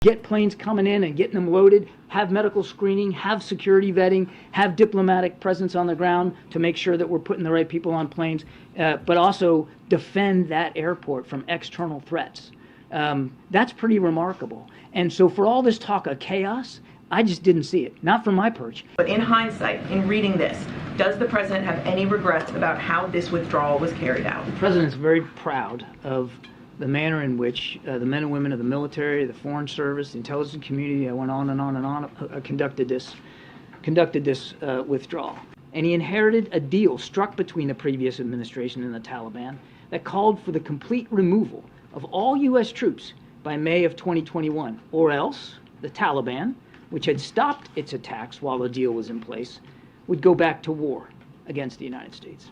get planes coming in and getting them loaded, have medical screening, have security vetting, have diplomatic presence on the ground to make sure that we're putting the right people on planes, but also defend that airport from external threats. That's pretty remarkable. And so for all this talk of chaos, I just didn't see it, not from my perch. But in hindsight, in reading this, does the president have any regrets about how this withdrawal was carried out? The president's very proud of the manner in which the men and women of the military, the foreign service, the intelligence community, I went on and on and on, conducted this withdrawal. And he inherited a deal struck between the previous administration and the Taliban that called for the complete removal of all U.S. troops by May of 2021, or else the Taliban, which had stopped its attacks while the deal was in place, would go back to war against the United States.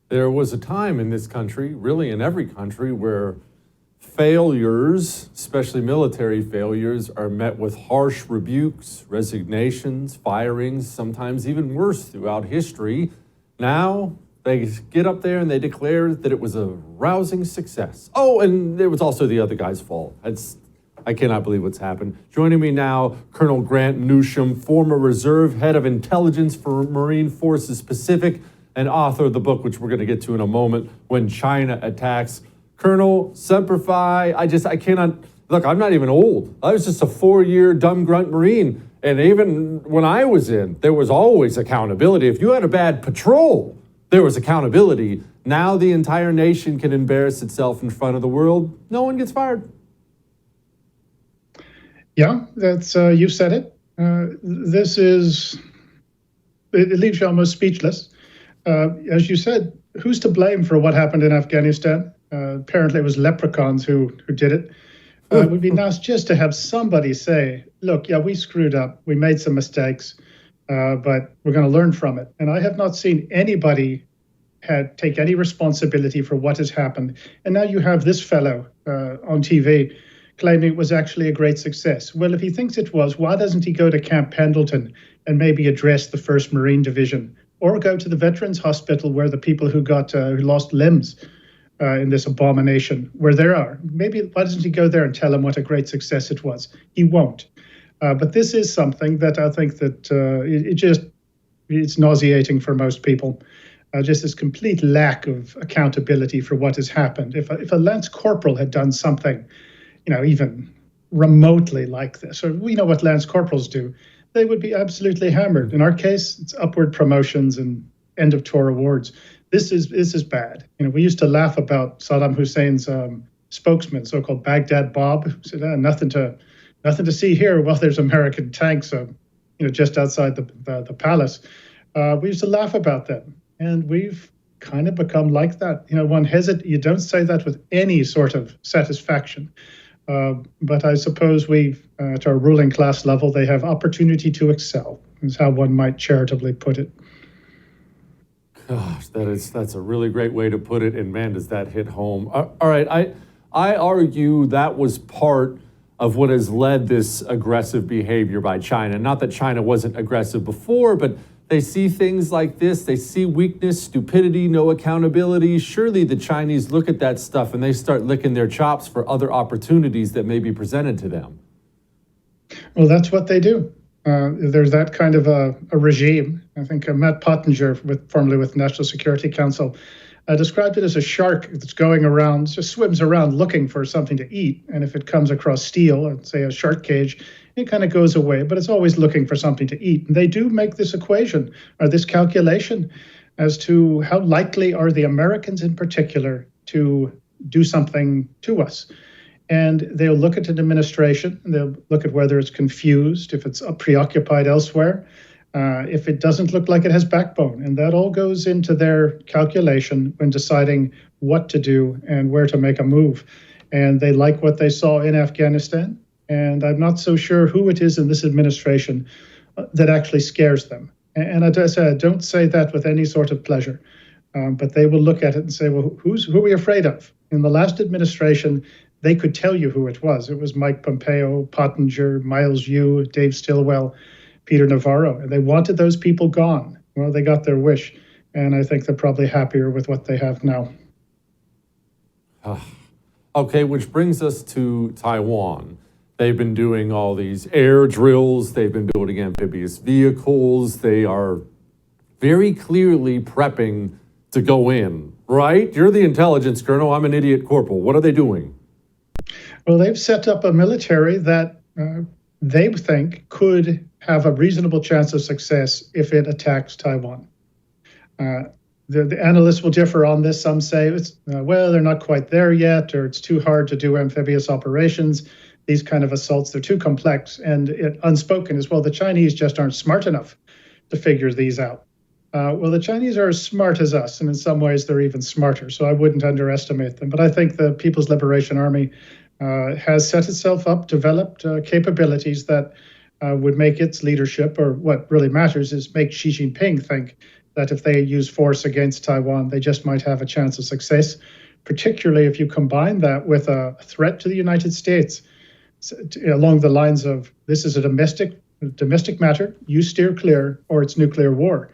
There was a time in this country, really in every country, where failures, especially military failures, are met with harsh rebukes, resignations, firings, sometimes even worse throughout history. Now, they get up there and they declare that it was a rousing success. Oh, and it was also the other guy's fault. I cannot believe what's happened. Joining me now, Colonel Grant Newsham, former reserve head of intelligence for Marine Forces Pacific and author of the book, which we're going to get to in a moment, When China Attacks. Colonel, Semper Fi, I cannot, look, I'm not even old. I was just a 4-year dumb grunt Marine. And even when I was in, there was always accountability. If you had a bad patrol, there was accountability. Now the entire nation can embarrass itself in front of the world. No one gets fired. Yeah, that's you said it. It leaves you almost speechless. As you said, who's to blame for what happened in Afghanistan? Apparently it was leprechauns who did it. It would be nice just to have somebody say, look, yeah, we screwed up. We made some mistakes, but we're going to learn from it. And I have not seen anybody take any responsibility for what has happened. And now you have this fellow on TV claiming it was actually a great success. Well, if he thinks it was, why doesn't he go to Camp Pendleton and maybe address the 1st Marine Division, or go to the Veterans Hospital where the people who lost limbs in this abomination, where they are? Maybe why doesn't he go there and tell them what a great success it was? He won't. But this is something that I think that it's nauseating for most people. Just this complete lack of accountability for what has happened. If a Lance Corporal had done something, even remotely like this, or we know what Lance Corporals do, they would be absolutely hammered. In our case, it's upward promotions and end of tour awards. This is bad. We used to laugh about Saddam Hussein's spokesman, so-called Baghdad Bob, who said, nothing to see here. Well, there's American tanks, just outside the palace. We used to laugh about them, and we've kind of become like that. You don't say that with any sort of satisfaction. But I suppose at our ruling class level, they have opportunity to excel, is how one might charitably put it. Gosh, that's a really great way to put it, and man, does that hit home. All right, I argue that was part of what has led this aggressive behavior by China. Not that China wasn't aggressive before, but they see things like this, they see weakness, stupidity, no accountability. Surely the Chinese look at that stuff and they start licking their chops for other opportunities that may be presented to them. Well, that's what they do. There's that kind of a regime. I think Matt Pottinger, formerly with the National Security Council, described it as a shark that's going around, just swims around looking for something to eat. And if it comes across steel, or say a shark cage, it kind of goes away, but it's always looking for something to eat. And they do make this equation, or this calculation, as to how likely are the Americans in particular to do something to us. And they'll look at an administration, and they'll look at whether it's confused, if it's preoccupied elsewhere, if it doesn't look like it has backbone. And that all goes into their calculation when deciding what to do and where to make a move. And they like what they saw in Afghanistan. And I'm not so sure who it is in this administration that actually scares them. And as I don't say that with any sort of pleasure, but they will look at it and say, well, who are we afraid of? In the last administration, they could tell you who it was. It was Mike Pompeo, Pottinger, Miles Yu, Dave Stilwell, Peter Navarro, and they wanted those people gone. Well, they got their wish, and I think they're probably happier with what they have now. Okay, which brings us to Taiwan. They've been doing all these air drills. They've been building amphibious vehicles. They are very clearly prepping to go in, right? You're the intelligence colonel. I'm an idiot corporal. What are they doing? Well, they've set up a military that they think could have a reasonable chance of success if it attacks Taiwan. The analysts will differ on this. Some say, well, they're not quite there yet, or it's too hard to do amphibious operations. These kind of assaults, they're too complex. And unspoken as well, the Chinese just aren't smart enough to figure these out. Well, the Chinese are as smart as us, and in some ways they're even smarter, so I wouldn't underestimate them. But I think the People's Liberation Army has set itself up, developed capabilities that would make its leadership, or what really matters is make Xi Jinping think that if they use force against Taiwan, they just might have a chance of success, particularly if you combine that with a threat to the United States along the lines of, this is a domestic matter, you steer clear, or it's nuclear war.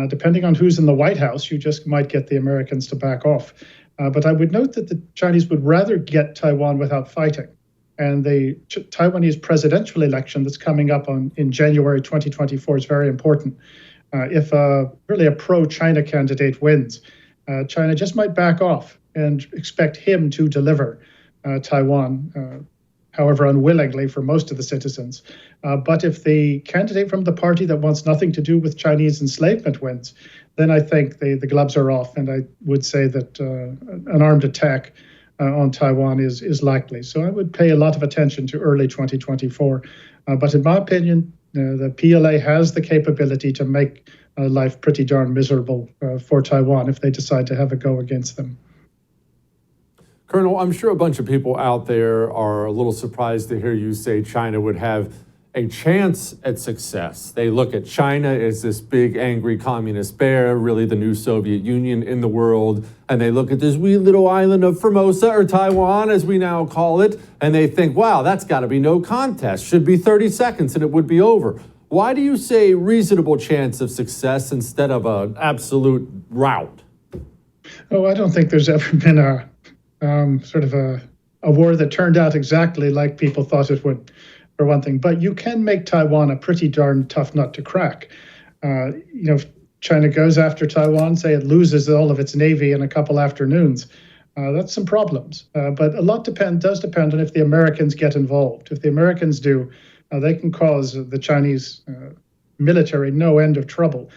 Depending on who's in the White House, you just might get the Americans to back off. But I would note that the Chinese would rather get Taiwan without fighting. And the Taiwanese presidential election that's coming up in January 2024 is very important. If really a pro-China candidate wins, China just might back off and expect him to deliver Taiwan, however unwillingly for most of the citizens. But if the candidate from the party that wants nothing to do with Chinese enslavement wins, then I think the gloves are off, and I would say that an armed attack on Taiwan is likely. So I would pay a lot of attention to early 2024. But in my opinion, the PLA has the capability to make life pretty darn miserable for Taiwan if they decide to have a go against them. Colonel, I'm sure a bunch of people out there are a little surprised to hear you say China would have a chance at success. They look at China as this big, angry communist bear, really the new Soviet Union in the world, and they look at this wee little island of Formosa, or Taiwan as we now call it, and they think, wow, that's got to be no contest. Should be 30 seconds and it would be over. Why do you say reasonable chance of success instead of an absolute rout? Oh, I don't think there's ever been a war that turned out exactly like people thought it would, for one thing. But you can make Taiwan a pretty darn tough nut to crack. If China goes after Taiwan, say it loses all of its navy in a couple afternoons, that's some problems. But a lot does depend on if the Americans get involved. If the Americans do, they can cause the Chinese military no end of trouble.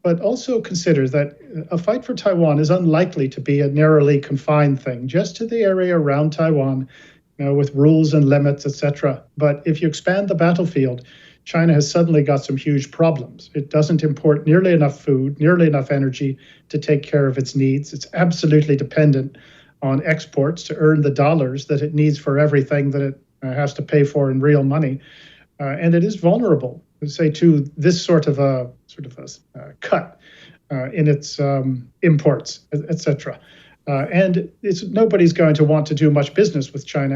But also consider that a fight for Taiwan is unlikely to be a narrowly confined thing, just to the area around Taiwan, with rules and limits, etc. But if you expand the battlefield, China has suddenly got some huge problems. It doesn't import nearly enough food, nearly enough energy to take care of its needs. It's absolutely dependent on exports to earn the dollars that it needs for everything that it has to pay for in real money. And it is vulnerable, say, to this sort of a cut in its imports, etc. And nobody's going to want to do much business with China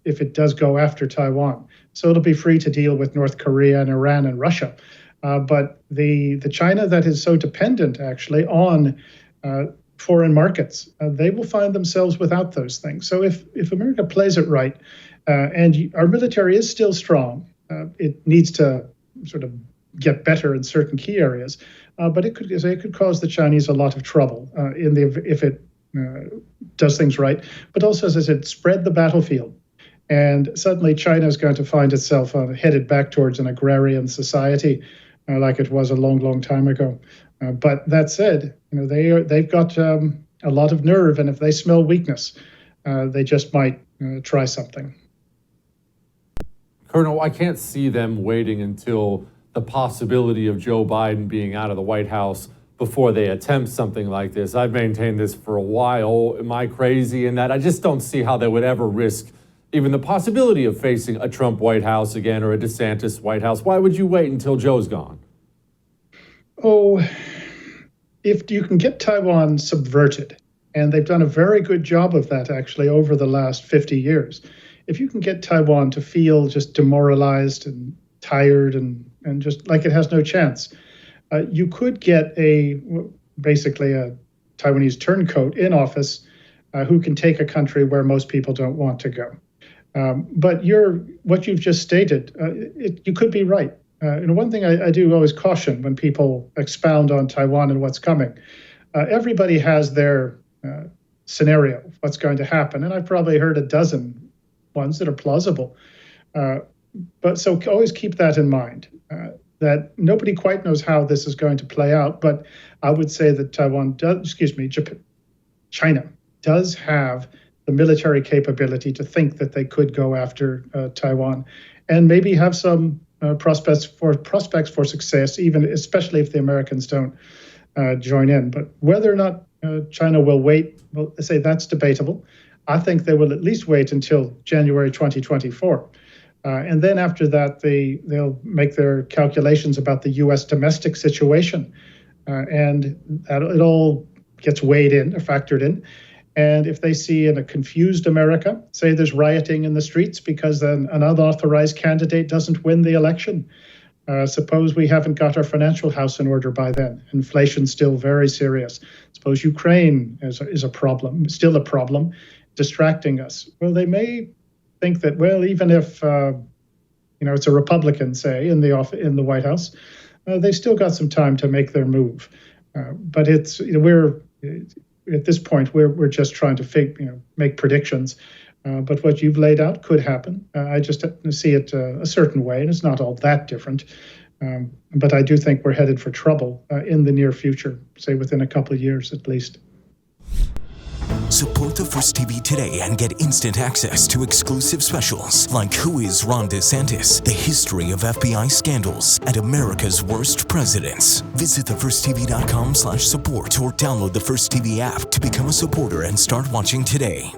if it does go after Taiwan. So it'll be free to deal with North Korea and Iran and Russia. But the China that is so dependent actually on foreign markets, they will find themselves without those things. So if America plays it right, and our military is still strong, it needs to sort of get better in certain key areas, but it could cause the Chinese a lot of trouble if it does things right. But also, as I said, spread the battlefield, and suddenly China is going to find itself headed back towards an agrarian society, like it was a long, long time ago. But that said, they've got a lot of nerve, and if they smell weakness, they just might try something. Colonel, I can't see them waiting until the possibility of Joe Biden being out of the White House before they attempt something like this. I've maintained this for a while. Am I crazy in that? I just don't see how they would ever risk even the possibility of facing a Trump White House again or a DeSantis White House. Why would you wait until Joe's gone? Oh, if you can get Taiwan subverted, and they've done a very good job of that actually over the last 50 years. If you can get Taiwan to feel just demoralized and tired and just like it has no chance, you could get basically a Taiwanese turncoat in office who can take a country where most people don't want to go. But what you've just stated, you could be right. One thing I do always caution when people expound on Taiwan and what's coming, everybody has their scenario of what's going to happen, and I've probably heard a dozen ones that are plausible. But so always keep that in mind, that nobody quite knows how this is going to play out. But I would say that China does have the military capability to think that they could go after Taiwan, and maybe have some prospects for success, especially if the Americans don't join in. But whether or not China will wait, well, I say that's debatable. I think they will at least wait until January 2024. And then after that, they'll make their calculations about the U.S. domestic situation. And it all gets weighed in, or factored in. And if they see in a confused America, say there's rioting in the streets because then an unauthorized candidate doesn't win the election. Suppose we haven't got our financial house in order by then. Inflation's still very serious. Suppose Ukraine is a problem, still a problem, distracting us. Well, they may think that, well, even if it's a Republican, say, in the White House, they've still got some time to make their move. But we're at this point we're just trying to make predictions. But what you've laid out could happen. I just see it a certain way, and it's not all that different. But I do think we're headed for trouble in the near future, say within a couple of years at least. Support the First TV today and get instant access to exclusive specials like Who is Ron DeSantis, the history of FBI scandals, and America's worst presidents. Visit thefirsttv.com/support or download the First TV app to become a supporter and start watching today.